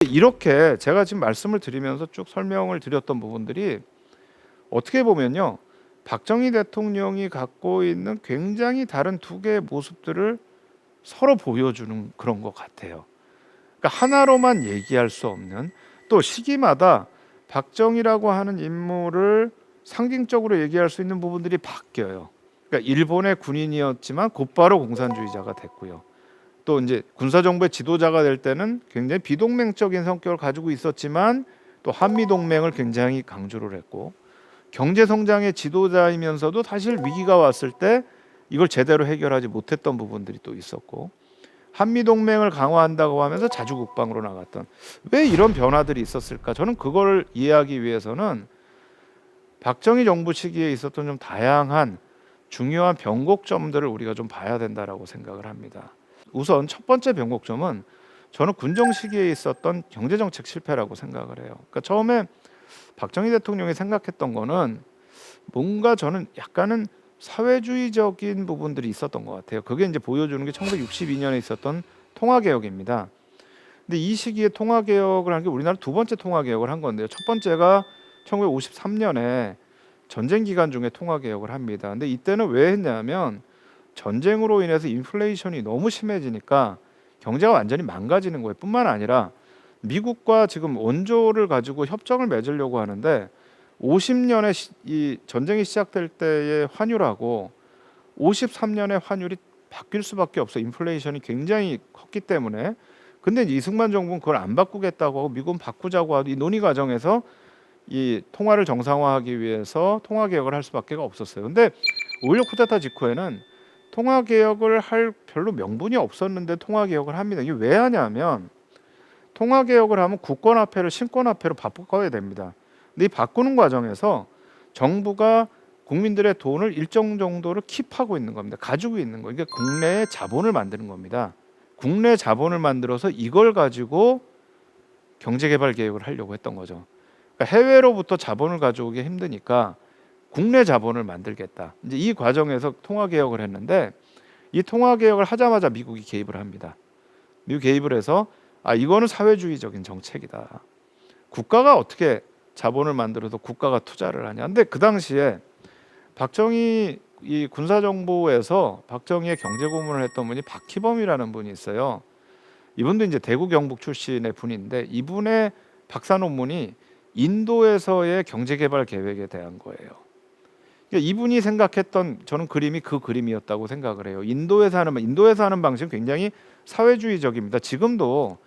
이렇게 제가 지금 말씀을 드리면서 쭉 설명을 드렸던 부분들이 어떻게 보면요, 박정희 대통령이 갖고 있는 굉장히 다른 두 개의 모습들을 서로 보여주는 그런 것 같아요. 그러니까 하나로만 얘기할 수 없는, 또 시기마다 박정희라고 하는 인물을 상징적으로 얘기할 수 있는 부분들이 바뀌어요. 그러니까 일본의 군인이었지만 곧바로 공산주의자가 됐고요. 또 이제 군사정부의 지도자가 될 때는 굉장히 비동맹적인 성격을 가지고 있었지만 또 한미동맹을 굉장히 강조를 했고, 경제성장의 지도자이면서도 사실 위기가 왔을 때 이걸 제대로 해결하지 못했던 부분들이 또 있었고, 한미동맹을 강화한다고 하면서 자주국방으로 나갔던, 왜 이런 변화들이 있었을까? 저는 그걸 이해하기 위해서는 박정희 정부 시기에 있었던 좀 다양한 중요한 변곡점들을 우리가 좀 봐야 된다라고 생각을 합니다. 우선 첫 번째 변곡점은 저는 군정 시기에 있었던 경제정책 실패라고 생각을 해요. 그러니까 처음에 박정희 대통령이 생각했던 거는 뭔가, 저는 약간은 사회주의적인 부분들이 있었던 것 같아요. 그게 이제 보여주는 게 1962년에 있었던 통화개혁입니다. 근데 이 시기에 통화개혁을 한 게 우리나라 두 번째 통화개혁을 한 건데요. 첫 번째가 1953년에 전쟁 기간 중에 통화개혁을 합니다. 근데 이때는 왜 했냐면 전쟁으로 인해서 인플레이션이 너무 심해지니까 경제가 완전히 망가지는 거예요. 뿐만 아니라 미국과 지금 원조를 가지고 협정을 맺으려고 하는데 50년에 이 전쟁이 시작될 때의 환율하고 53년의 환율이 바뀔 수밖에 없어. 인플레이션이 굉장히 컸기 때문에. 근데 이제 이승만 정부는 그걸 안 바꾸겠다고 하고 미국은 바꾸자고 하고, 이 논의 과정에서 이 통화를 정상화하기 위해서 통화 개혁을 할 수밖에 없었어요. 근데 5.16 쿠데타 직후에는 통화 개혁을 할 별로 명분이 없었는데 통화 개혁을 합니다. 이게 왜 하냐면 통화 개혁을 하면 국권화폐를 신권화폐로 바꿔야 됩니다. 근데 이 바꾸는 과정에서 정부가 국민들의 돈을 일정 정도를 킵하고 있는 겁니다. 가지고 있는 거. 이게 국내에 자본을 만드는 겁니다. 국내 자본을 만들어서 이걸 가지고 경제개발 계획을 하려고 했던 거죠. 그러니까 해외로부터 자본을 가져오기 힘드니까 국내 자본을 만들겠다. 이제 이 과정에서 통화 개혁을 했는데, 이 통화 개혁을 하자마자 미국이 개입을 합니다. 미국 개입을 해서 이거는 사회주의적인 정책이다. 국가가 어떻게 자본을 만들어서 국가가 투자를 하냐. 근데 그 당시에 박정희 이 군사정부에서 박정희의 경제고문을 했던 분이 박희범이라는 분이 있어요. 이분도 이제 대구 경북 출신의 분인데, 이분의 박사 논문이 인도에서의 경제개발 계획에 대한 거예요. 그러니까 이분이 생각했던, 저는 그림이 그 그림이었다고 생각을 해요. 인도에서 하는 방식은 굉장히 사회주의적입니다. 지금도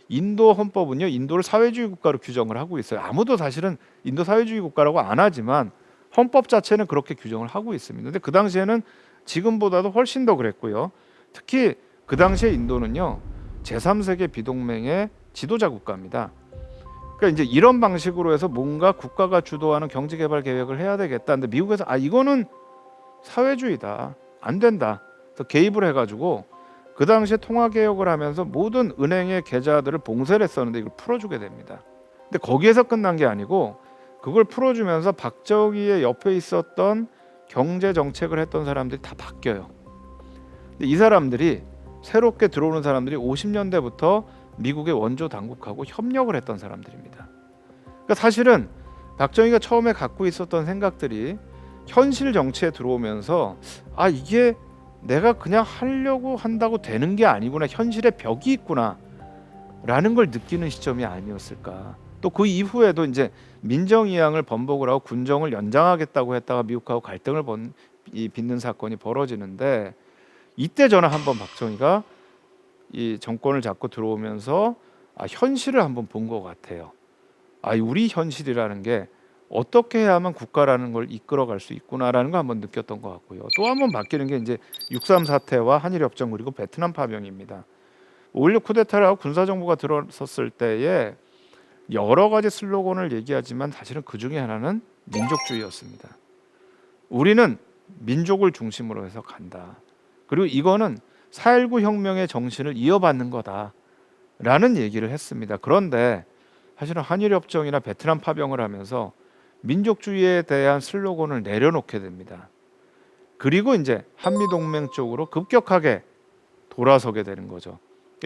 인도 헌법은요, 인도를 사회주의 국가로 규정을 하고 있어요. 아무도 사실은 인도 사회주의 국가라고 안 하지만 헌법 자체는 그렇게 규정을 하고 있습니다. 근데 그 당시에는 지금보다도 훨씬 더 그랬고요. 특히 그 당시에 인도는요, 제3세계 비동맹의 지도자 국가입니다. 그러니까 이제 이런 방식으로 해서 뭔가 국가가 주도하는 경제개발 계획을 해야 되겠다. 근데 미국에서 이거는 사회주의다, 안 된다. 그래서 개입을 해가지고 그 당시에 통화개혁을 하면서 모든 은행의 계좌들을 봉쇄를 했었는데 이걸 풀어주게 됩니다. 근데 거기에서 끝난 게 아니고, 그걸 풀어주면서 박정희의 옆에 있었던 경제 정책을 했던 사람들이 다 바뀌어요. 근데 이 사람들이, 새롭게 들어오는 사람들이 50년대부터 미국의 원조 당국하고 협력을 했던 사람들입니다. 그러니까 사실은 박정희가 처음에 갖고 있었던 생각들이 현실 정치에 들어오면서 이게 내가 그냥 하려고 한다고 되는 게 아니구나, 현실에 벽이 있구나 라는 걸 느끼는 시점이 아니었을까. 또 그 이후에도 이제 민정이양을 번복을 하고 군정을 연장하겠다고 했다가 미국하고 갈등을 빚는 사건이 벌어지는데, 이때 저는 한번 박정희가 이 정권을 잡고 들어오면서 현실을 한번 본 것 같아요. 우리 현실이라는 게 어떻게 해야만 국가라는 걸 이끌어갈 수 있구나라는 걸 한번 느꼈던 것 같고요. 또 한번 바뀌는 게 이제 6.3 사태와 한일협정 그리고 베트남 파병입니다. 5.16 쿠데타를 하고 군사정부가 들어섰을 때에 여러 가지 슬로건을 얘기하지만 사실은 그 중에 하나는 민족주의였습니다. 우리는 민족을 중심으로 해서 간다. 그리고 이거는 4.19 혁명의 정신을 이어받는 거다라는 얘기를 했습니다. 그런데 사실은 한일협정이나 베트남 파병을 하면서 민족주의에 대한 슬로건을 내려놓게 됩니다. 그리고 이제 한미동맹 쪽으로 급격하게 돌아서게 되는 거죠.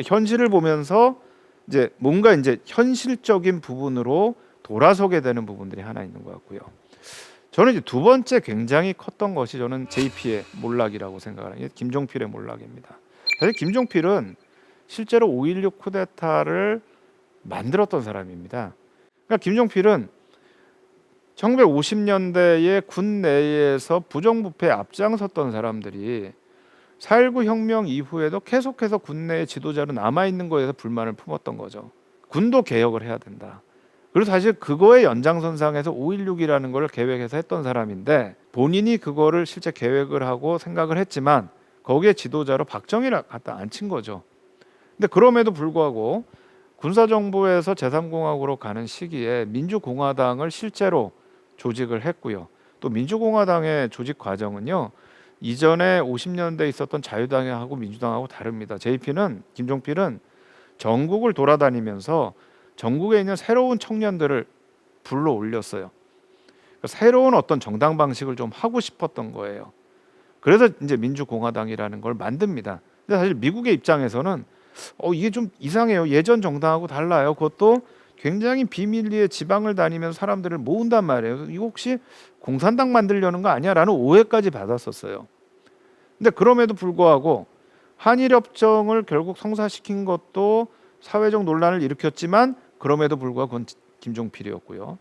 현실을 보면서 이제 뭔가 이제 현실적인 부분으로 돌아서게 되는 부분들이 하나 있는 것 같고요. 저는 이제 두 번째 굉장히 컸던 것이 저는 JP의 몰락이라고 생각을 해요. 김종필의 몰락입니다. 사실 김종필은 실제로 5.16 쿠데타를 만들었던 사람입니다. 그러니까 김종필은 1950년대에 군 내에서 부정부패에 앞장섰던 사람들이 4.19 혁명 이후에도 계속해서 군 내의 지도자로 남아있는 거에서 불만을 품었던 거죠. 군도 개혁을 해야 된다. 그리고 사실 그거의 연장선상에서 5.16이라는 걸 계획해서 했던 사람인데 본인이 그거를 실제 계획을 하고 생각을 했지만 거기에 지도자로 박정희를 갖다 앉힌 거죠. 근데 그럼에도 불구하고 군사정부에서 제3공화국으로 가는 시기에 민주공화당을 실제로 조직을 했고요. 또 민주공화당의 조직 과정은요. 이전에 50년대에 있었던 자유당하고 민주당하고 다릅니다. 김종필은 전국을 돌아다니면서 전국에 있는 새로운 청년들을 불러 올렸어요. 그러니까 새로운 어떤 정당 방식을 좀 하고 싶었던 거예요. 그래서 이제 민주공화당이라는 걸 만듭니다. 근데 사실 미국의 입장에서는 이게 좀 이상해요. 예전 정당하고 달라요. 그것도 굉장히 비밀리에 지방을 다니면서 사람들을 모은단 말이에요. 이거 혹시 공산당 만들려는 거 아니야? 라는 오해까지 받았었어요. 근데 그럼에도 불구하고 한일협정을 결국 성사시킨 것도 사회적 논란을 일으켰지만 그럼에도 불구하고 그건 김종필이었고요.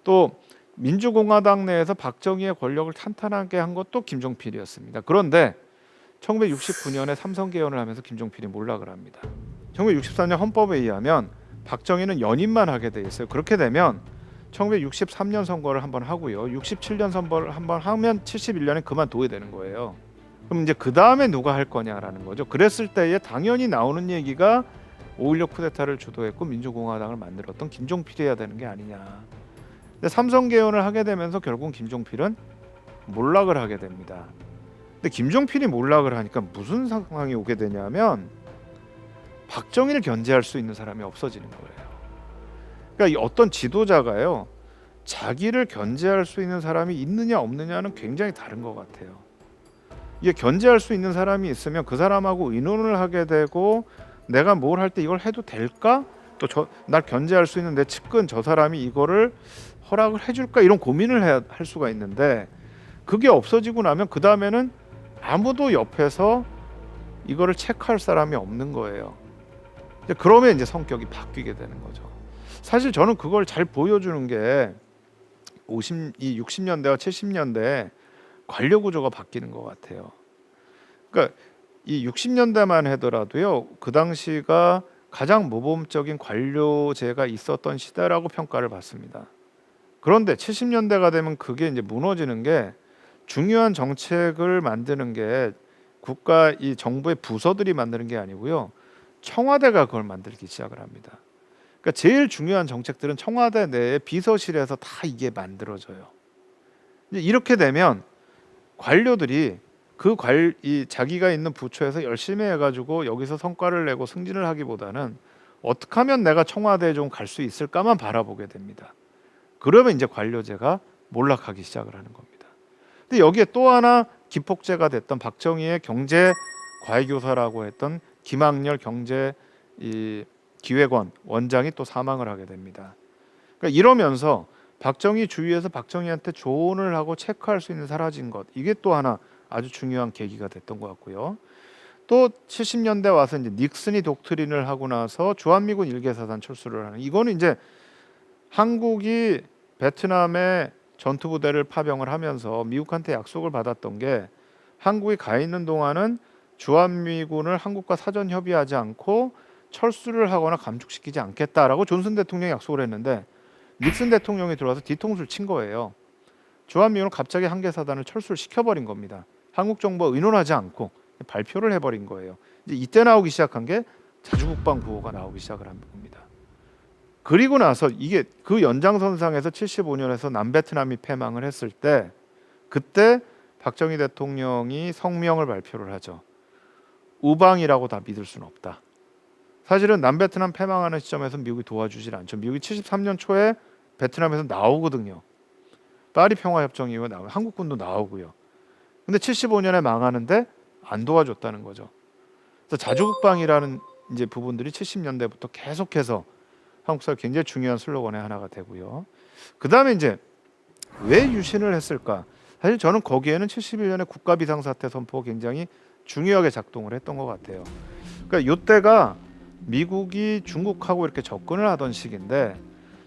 또 민주공화당 내에서 박정희의 권력을 탄탄하게 한 것도 김종필이었습니다. 그런데 1969년에 삼선 개헌을 하면서 김종필이 몰락을 합니다. 1963년 헌법에 의하면 박정희는 연임만 하게 돼 있어요. 그렇게 되면 1963년 선거를 한번 하고요. 67년 선거를 한번 하면 71년에 그만둬야 되는 거예요. 그럼 이제 그 다음에 누가 할 거냐라는 거죠. 그랬을 때에 당연히 나오는 얘기가 5.16 쿠데타를 주도했고 민주공화당을 만들었던 김종필이어야 되는 게 아니냐. 근데 삼선 개헌을 하게 되면서 결국 김종필은 몰락을 하게 됩니다. 근데 김종필이 몰락을 하니까 무슨 상황이 오게 되냐면 박정희를 견제할 수 있는 사람이 없어지는 거예요. 그러니까 이 어떤 지도자가요, 자기를 견제할 수 있는 사람이 있느냐 없느냐는 굉장히 다른 것 같아요. 이게 견제할 수 있는 사람이 있으면 그 사람하고 의논을 하게 되고 내가 뭘 할 때 이걸 해도 될까? 또 날 견제할 수 있는 내 측근 저 사람이 이거를 허락을 해줄까? 이런 고민을 할 수가 있는데 그게 없어지고 나면 그 다음에는 아무도 옆에서 이거를 체크할 사람이 없는 거예요. 그러면 이제 성격이 바뀌게 되는 거죠. 사실 저는 그걸 잘 보여주는 게 60년대와 70년대 관료 구조가 바뀌는 것 같아요. 그러니까 이 60년대만 하더라도요, 그 당시가 가장 모범적인 관료제가 있었던 시대라고 평가를 받습니다. 그런데 70년대가 되면 그게 이제 무너지는 게 중요한 정책을 만드는 게 국가 이 정부의 부서들이 만드는 게 아니고요, 청와대가 그걸 만들기 시작을 합니다. 그러니까 제일 중요한 정책들은 청와대 내에 비서실에서 다 이게 만들어져요. 이렇게 되면 관료들이 이 자기가 있는 부처에서 열심히 해가지고 여기서 성과를 내고 승진을 하기보다는 어떻게 하면 내가 청와대에 좀 갈 수 있을까만 바라보게 됩니다. 그러면 이제 관료제가 몰락하기 시작을 하는 겁니다. 근데 여기에 또 하나 기폭제가 됐던 박정희의 경제 과외교사라고 했던 김학렬 경제 기획원 원장이 또 사망을 하게 됩니다. 그러니까 이러면서 박정희 주위에서 박정희한테 조언을 하고 체크할 수 있는 사라진 것, 이게 또 하나 아주 중요한 계기가 됐던 것 같고요. 또 70년대 와서 이제 닉슨이 독트린을 하고 나서 주한미군 일개사단 철수를 하는, 이거는 이제 한국이 베트남에 전투부대를 파병을 하면서 미국한테 약속을 받았던 게 한국이 가 있는 동안은 주한미군을 한국과 사전 협의하지 않고 철수를 하거나 감축시키지 않겠다라고 존슨 대통령이 약속을 했는데 닉슨 대통령이 들어와서 뒤통수를 친 거예요. 주한미군은 갑자기 한개사단을 철수를 시켜버린 겁니다. 한국 정부와 의논하지 않고 발표를 해버린 거예요. 이제 이때 나오기 시작한 게 자주국방 구호가 나오기 시작을 한 겁니다. 그리고 나서 이게 그 연장선상에서 75년에서 남베트남이 패망을 했을 때 그때 박정희 대통령이 성명을 발표를 하죠. 우방이라고 다 믿을 수는 없다. 사실은 남베트남 패망하는 시점에서 미국이 도와주질 않죠. 미국이 73년 초에 베트남에서 나오거든요. 파리 평화협정 이후에 나오고 한국군도 나오고요. 근데 75년에 망하는데 안 도와줬다는 거죠. 그래서 자주국방이라는 이제 부분들이 70년대부터 계속해서 한국 사회 굉장히 중요한 슬로건의 하나가 되고요. 그다음에 이제 왜 유신을 했을까? 사실 저는 거기에는 71년에 국가 비상사태 선포가 굉장히 중요하게 작동을 했던 것 같아요. 그러니까 이때가 미국이 중국하고 이렇게 접근을 하던 시기인데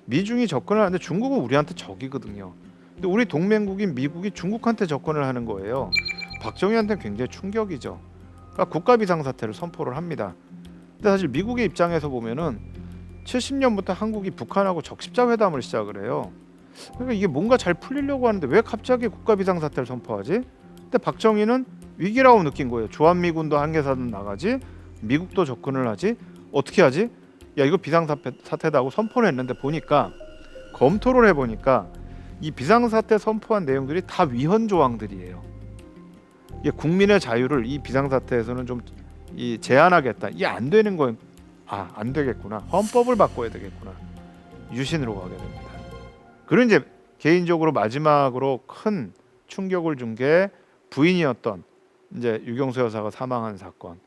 미중이 접근을 하는데 중국은 우리한테 적이거든요. 근데 우리 동맹국인 미국이 중국한테 접근을 하는 거예요. 박정희한테는 굉장히 충격이죠. 그러니까 국가 비상사태를 선포를 합니다. 근데 사실 미국의 입장에서 보면은 70년부터 한국이 북한하고 적십자 회담을 시작을 해요. 그러니까 이게 뭔가 잘 풀리려고 하는데 왜 갑자기 국가 비상사태를 선포하지? 근데 박정희는 위기라고 느낀 거예요. 주한미군도 한계사는 나가지, 미국도 접근을 하지, 어떻게 하지? 야 이거 비상사태다 하고 선포를 했는데 보니까 검토를 해보니까 이 비상사태 선포한 내용들이 다 위헌 조항들이에요. 이게 국민의 자유를 이 비상사태에서는 좀 제한하겠다. 이게 안 되는 거예요. 안 되겠구나. 헌법을 바꿔야 되겠구나. 유신으로 가게 됩니다. 그리고 이제 개인적으로 마지막으로 큰 충격을 준 게 부인이었던 이제 유경수 여사가 사망한 사건.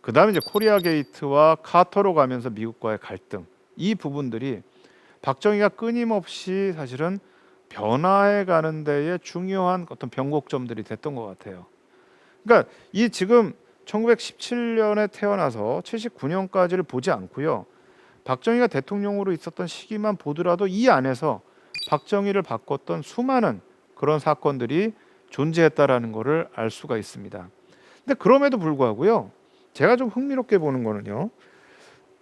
그다음에 이제 코리아 게이트와 카터로 가면서 미국과의 갈등. 이 부분들이 박정희가 끊임없이 사실은 변화해 가는 데에 중요한 어떤 변곡점들이 됐던 것 같아요. 그러니까 이 지금 1917년에 태어나서 79년까지를 보지 않고요. 박정희가 대통령으로 있었던 시기만 보더라도 이 안에서 박정희를 바꿨던 수많은 그런 사건들이 존재했다라는 것을 알 수가 있습니다. 근데 그럼에도 불구하고요. 제가 좀 흥미롭게 보는 거는요.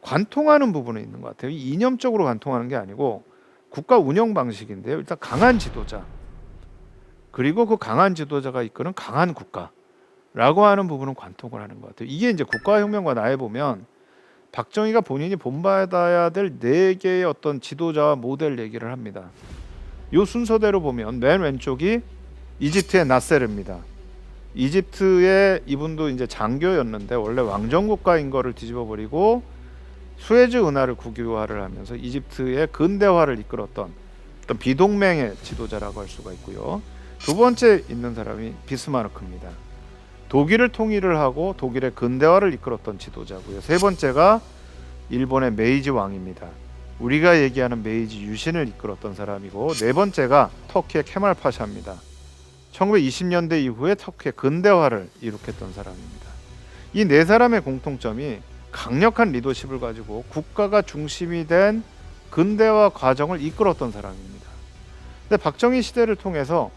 관통하는 부분이 있는 것 같아요. 이념적으로 관통하는 게 아니고 국가 운영 방식인데요. 일단 강한 지도자 그리고 그 강한 지도자가 이끄는 강한 국가라고 하는 부분은 관통을 하는 것 같아요. 이게 이제 국가혁명과 나에 보면 박정희가 본인이 본받아야 될 4개의 어떤 지도자와 모델 얘기를 합니다. 이 순서대로 보면 맨 왼쪽이 이집트의 나세르입니다. 이집트의 이분도 이제 장교였는데 원래 왕정 국가인 거를 뒤집어 버리고 수에즈 운하를 국유화를 하면서 이집트의 근대화를 이끌었던 어떤 비동맹의 지도자라고 할 수가 있고요. 두 번째 있는 사람이 비스마르크입니다. 독일을 통일을 하고 독일의 근대화를 이끌었던 지도자고요. 세 번째가 일본의 메이지 왕입니다. 우리가 얘기하는 메이지 유신을 이끌었던 사람이고 네 번째가 터키의 케말 파샤입니다. 1920년대 이후에 터키의 근대화를 이룩했던 사람입니다. 이 네 사람의 공통점이 강력한 리더십을 가지고 국가가 중심이 된 근대화 과정을 이끌었던 사람입니다. 근데 박정희 시대를 통해서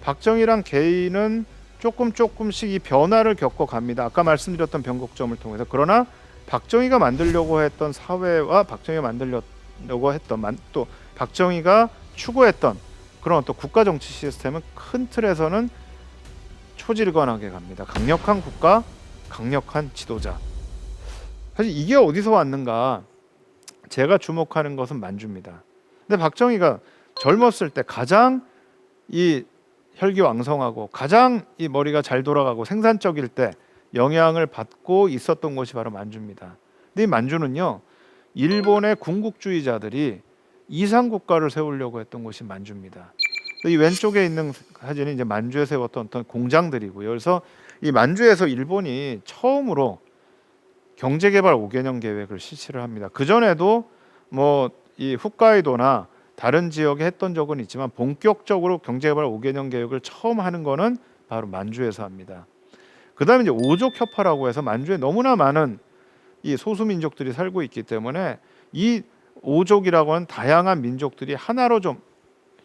박정희란 개인은 조금씩 이 변화를 겪어갑니다. 아까 말씀드렸던 변곡점을 통해서. 그러나 박정희가 만들려고 했던 사회와 박정희가 만들려고 했던 또 박정희가 추구했던 그런 어떤 국가 정치 시스템은 큰 틀에서는 초질관하게 갑니다. 강력한 국가, 강력한 지도자. 사실 이게 어디서 왔는가? 제가 주목하는 것은 만주입니다. 근데 박정희가 젊었을 때 가장 이 혈기왕성하고 가장 이 머리가 잘 돌아가고 생산적일 때 영향을 받고 있었던 곳이 바로 만주입니다. 근데 이 만주는요, 일본의 군국주의자들이 이상국가를 세우려고 했던 곳이 만주입니다. 이 왼쪽에 있는 사진이 이제 만주에 세웠던 어떤 공장들이고요. 그래서 이 만주에서 일본이 처음으로 경제개발 5개년 계획을 실시를 합니다. 그 전에도 뭐 이 홋카이도나 다른 지역에 했던 적은 있지만 본격적으로 경제개발 5개년 계획을 처음 하는 거는 바로 만주에서 합니다. 그다음에 이제 오족협화라고 해서 만주에 너무나 많은 이 소수민족들이 살고 있기 때문에 이 오족이라고 하는 다양한 민족들이 하나로 좀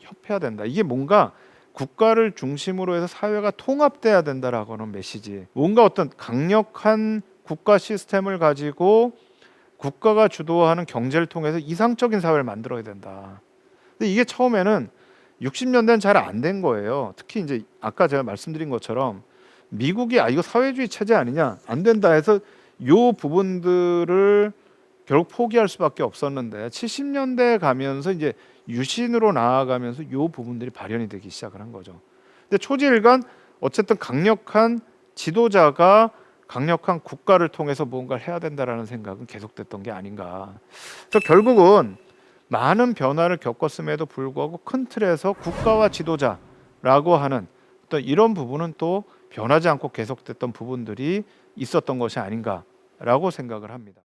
협해야 된다. 이게 뭔가 국가를 중심으로 해서 사회가 통합돼야 된다라고 하는 메시지. 뭔가 어떤 강력한 국가 시스템을 가지고 국가가 주도하는 경제를 통해서 이상적인 사회를 만들어야 된다. 근데 이게 처음에는 60년대는 잘 안 된 거예요. 특히 이제 아까 제가 말씀드린 것처럼 미국이 이거 사회주의 체제 아니냐, 안 된다 해서 요 부분들을 결국 포기할 수밖에 없었는데 70년대에 가면서 이제 유신으로 나아가면서 요 부분들이 발현이 되기 시작을 한 거죠. 근데 초지일관 어쨌든 강력한 지도자가 강력한 국가를 통해서 무언가를 해야 된다라는 생각은 계속됐던 게 아닌가. 그래서 결국은 많은 변화를 겪었음에도 불구하고 큰 틀에서 국가와 지도자라고 하는 또 이런 부분은 또 변하지 않고 계속됐던 부분들이 있었던 것이 아닌가라고 생각을 합니다.